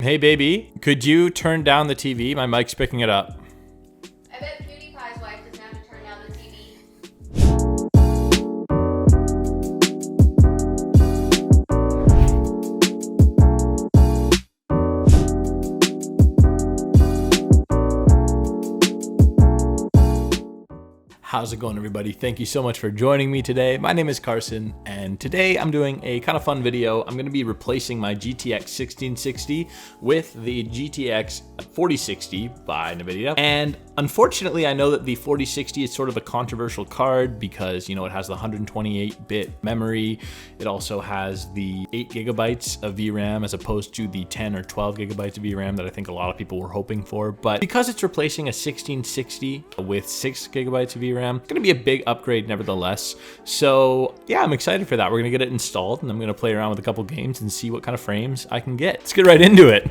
Hey baby, could you turn down the TV? My mic's picking it up. I bet PewDiePie's wife doesn't have to turn down the TV. How's it going, everybody? Thank you so much for joining me today. My name is Carson, and today I'm doing a kind of fun video. I'm going to be replacing my GTX 1660 with the GTX 4060 by NVIDIA. And unfortunately, I know that the 4060 is sort of a controversial card because, you know, it has the 128-bit memory. It also has the 8 gigabytes of VRAM as opposed to the 10 or 12 gigabytes of VRAM that I think a lot of people were hoping for. But because it's replacing a 1660 with 6 gigabytes of VRAM, it's gonna be a big upgrade nevertheless. So yeah, I'm excited for that. We're gonna get it installed and I'm gonna play around with a couple games and see what kind of frames I can get. Let's get right into it.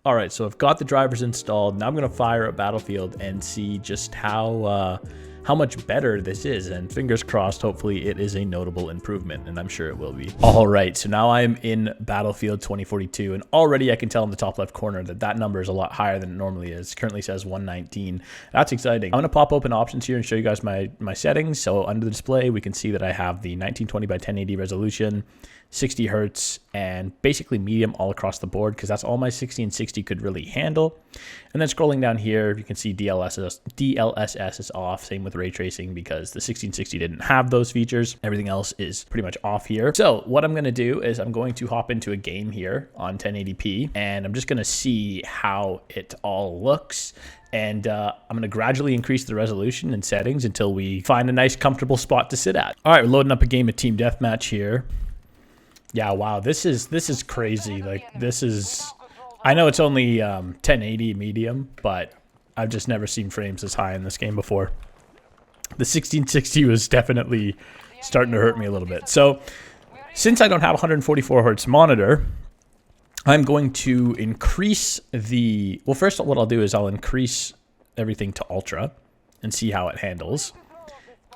All right, so I've got the drivers installed. Now I'm gonna fire up Battlefield and see just how much better this is. And fingers crossed, hopefully it is a notable improvement, and I'm sure it will be. All right, so now I'm in Battlefield 2042, and already I can tell in the top left corner that that number is a lot higher than it normally is. It currently says 119. That's exciting. I'm gonna pop open options here and show you guys my settings. So under the display, we can see that I have the 1920 by 1080 resolution, 60 hertz, and basically medium all across the board because that's all my 1660 could really handle. And then scrolling down here, you can see DLSS is off, same with ray tracing because the 1660 didn't have those features. Everything else is pretty much off here. So what I'm gonna do is I'm going to hop into a game here on 1080p, and I'm just gonna see how it all looks. And I'm gonna gradually increase the resolution and settings until we find a nice comfortable spot to sit at. All right, we're loading up a game of Team Deathmatch here. Yeah, wow, this is crazy. Like, this is, I know it's only 1080 medium, but I've just never seen frames this high in this game before. The 1660 was definitely starting to hurt me a little bit. So since I don't have a 144 hertz monitor, I'm going to increase the, well, first what I'll do is I'll increase everything to ultra and see how it handles.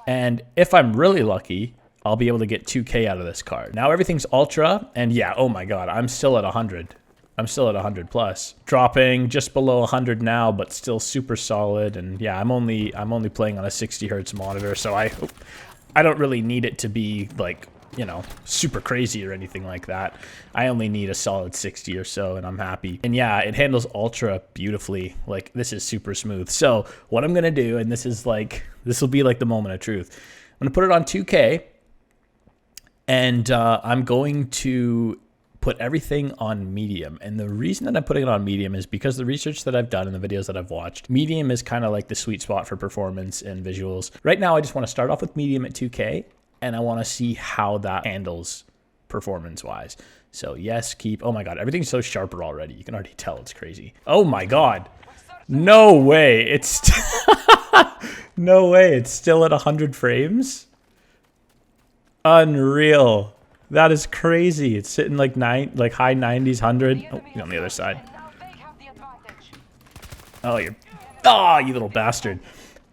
And if I'm really lucky, I'll be able to get 2K out of this card. Now everything's ultra, and yeah, oh my god, I'm still at 100. I'm still at 100 plus. Dropping just below 100 now, but still super solid. And yeah, I'm only playing on a 60 hertz monitor, so I don't really need it to be like, you know, super crazy or anything like that. I only need a solid 60 or so, and I'm happy. And yeah, it handles ultra beautifully. Like, this is super smooth. So what I'm gonna do, and this will be like the moment of truth. I'm gonna put it on 2K. And I'm going to put everything on medium. And the reason that I'm putting it on medium is because the research that I've done and the videos that I've watched, medium is kind of like the sweet spot for performance and visuals. Right now, I just want to start off with medium at 2K, and I want to see how that handles performance-wise. So yes, keep, oh my god, everything's so sharper already. You can already tell it's crazy. Oh my god. No way. It's, no way. It's still at 100 frames. Unreal. That is crazy. It's sitting like high 90s, 100. Oh, you're on the other side. Oh, you little bastard.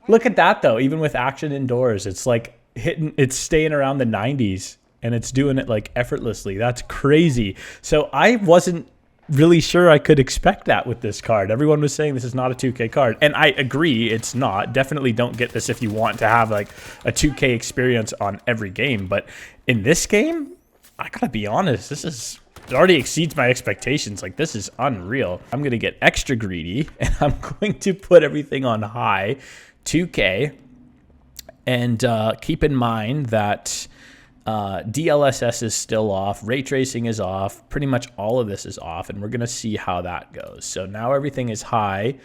Look at that though. Even with action indoors, it's like it's staying around the 90s. and it's doing it like effortlessly. That's crazy. So I wasn't really sure I could expect that with this card. Everyone was saying this is not a 2K card, and I agree, it's not. Definitely don't get this if you want to have like a 2K experience on every game, but in this game, I gotta be honest, it already exceeds my expectations. Like, this is unreal. I'm gonna get extra greedy, and I'm going to put everything on high 2K, and keep in mind that DLSS is still off, ray tracing is off, pretty much all of this is off, and we're gonna see how that goes. So now everything is high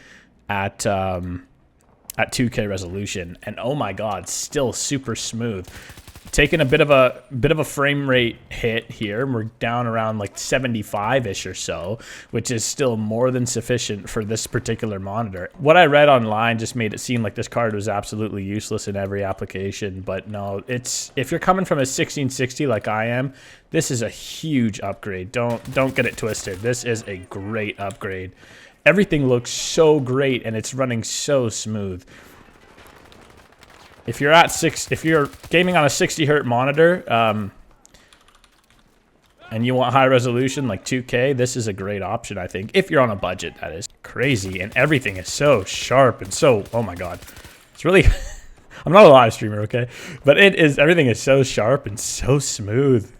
at 2K resolution, and oh my god, still super smooth. Taking a bit of a frame rate hit here. We're down around like 75-ish or so, which is still more than sufficient for this particular monitor. What I read online just made it seem like this card was absolutely useless in every application, but no, if you're coming from a 1660 like I am, this is a huge upgrade. Don't get it twisted. This is a great upgrade. Everything looks so great and it's running so smooth. If you're gaming on a 60 hertz monitor, and you want high resolution like 2K, this is a great option, I think. If you're on a budget, that is. Crazy, and everything is so sharp and so, oh my god. It's really, I'm not a live streamer, okay? But everything is so sharp and so smooth.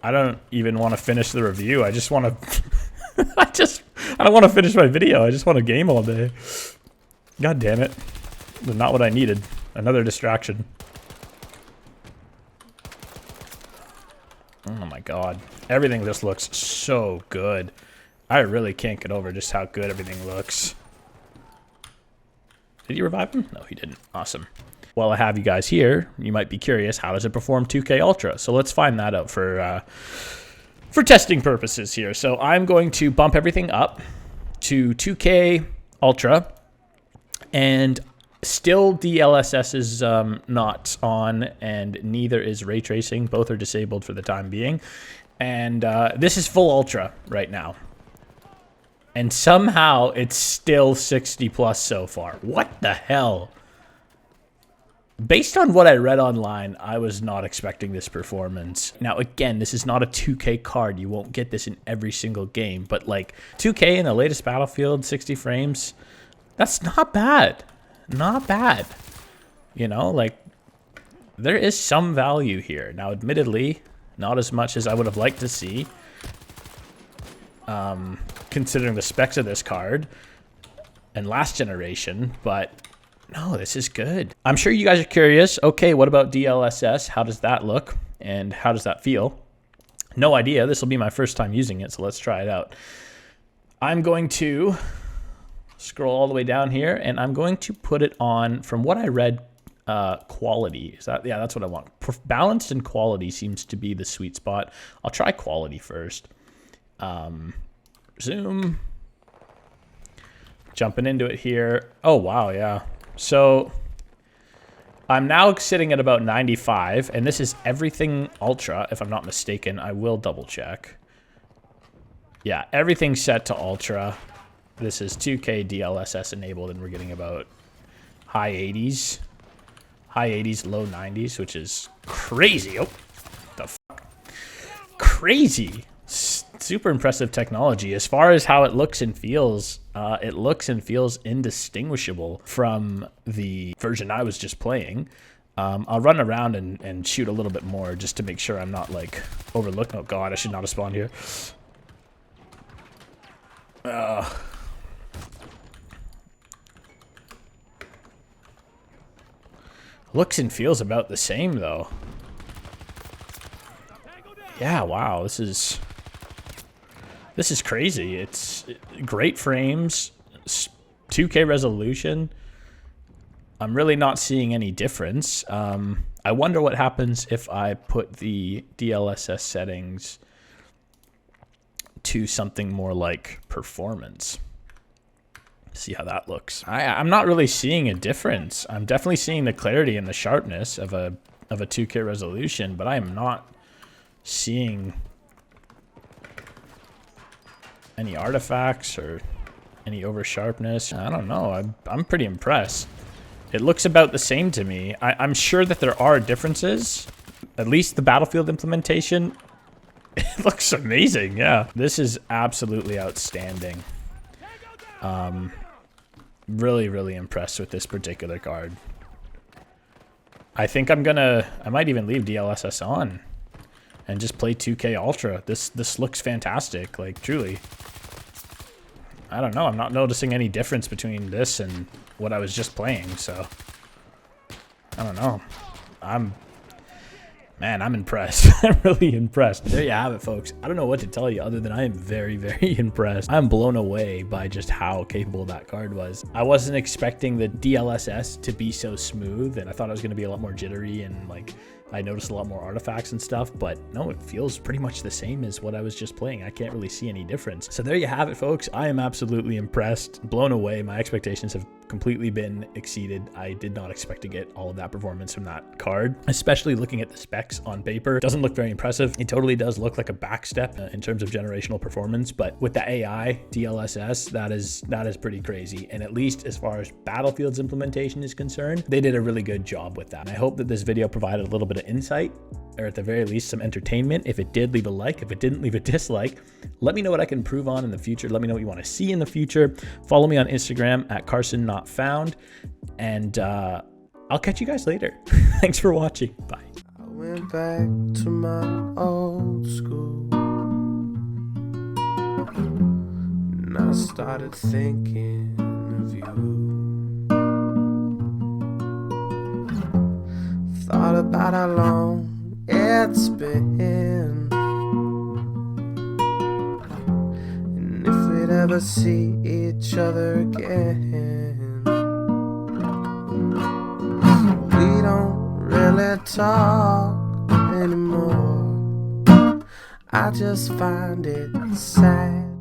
I don't even want to finish the review. I just want to, I don't want to finish my video. I just want to game all day. God damn it. Not what I needed. Another distraction. Oh my god. Everything just looks so good. I really can't get over just how good everything looks. Did he revive him? No, he didn't. Awesome. While I have you guys here, you might be curious, how does it perform 2K Ultra? So let's find that out for testing purposes here. So I'm going to bump everything up to 2K Ultra, and still, DLSS is not on, and neither is ray tracing. Both are disabled for the time being. And this is full ultra right now. And somehow it's still 60 plus so far. What the hell? Based on what I read online, I was not expecting this performance. Now, again, this is not a 2K card. You won't get this in every single game. But like 2K in the latest Battlefield, 60 frames, that's not bad. Not bad. You know, like, there is some value here. Now, admittedly, not as much as I would have liked to see, considering the specs of this card and last generation, but no, this is good. I'm sure you guys are curious, okay, what about DLSS? How does that look? And how does that feel? No idea. This will be my first time using it, so let's try it out. I'm going to scroll all the way down here, and I'm going to put it on, from what I read, quality. Is that, yeah, that's what I want. Balanced and quality seems to be the sweet spot. I'll try quality first. Zoom. Jumping into it here. Oh, wow, yeah. So I'm now sitting at about 95, and this is everything ultra, if I'm not mistaken. I will double check. Yeah, everything's set to ultra. This is 2K DLSS enabled, and we're getting about high 80s. High 80s, low 90s, which is crazy. Oh, the fuck? Crazy. Super impressive technology. As far as how it looks and feels indistinguishable from the version I was just playing. I'll run around and shoot a little bit more just to make sure I'm not, like, overlooking. Oh, God, I should not have spawned here. Looks and feels about the same, though. Yeah, wow, this is crazy. It's great frames, 2K resolution. I'm really not seeing any difference. I wonder what happens if I put the DLSS settings to something more like performance. See how that looks. I'm not really seeing a difference. I'm definitely seeing the clarity and the sharpness of a 2K resolution, but I am not seeing any artifacts or any over sharpness. I don't know. I'm pretty impressed. It looks about the same to me. I'm sure that there are differences, At least the Battlefield implementation, it looks amazing. Yeah, this is absolutely outstanding. Really, really impressed with this particular card. I think I might even leave DLSS on and just play 2K Ultra. This looks fantastic, like truly. I don't know, I'm not noticing any difference between this and what I was just playing, so I don't know. Man, I'm impressed. I'm really impressed. There you have it, folks. I don't know what to tell you other than I am very, very impressed. I'm blown away by just how capable that card was. I wasn't expecting the DLSS to be so smooth, and I thought it was going to be a lot more jittery, and like I noticed a lot more artifacts and stuff, but no, it feels pretty much the same as what I was just playing. I can't really see any difference. So there you have it, folks. I am absolutely impressed, blown away. My expectations have completely been exceeded. I did not expect to get all of that performance from that card, especially looking at the specs on paper. It doesn't look very impressive. It totally does look like a backstep in terms of generational performance, but with the AI DLSS, that is pretty crazy. And at least as far as Battlefield's implementation is concerned, they did a really good job with that. And I hope that this video provided a little bit of insight, or at the very least some entertainment. If it did, leave a like. If it didn't, leave a dislike. Let me know what I can improve on in the future. Let me know what you want to see in the future. Follow me on Instagram at CarsonNotFound, and I'll catch you guys later. Thanks for watching. Bye. I went back to my old school, and I started thinking of you. Thought about how long it's been, and if we'd ever see each other again. We don't really talk anymore. I just find it sad.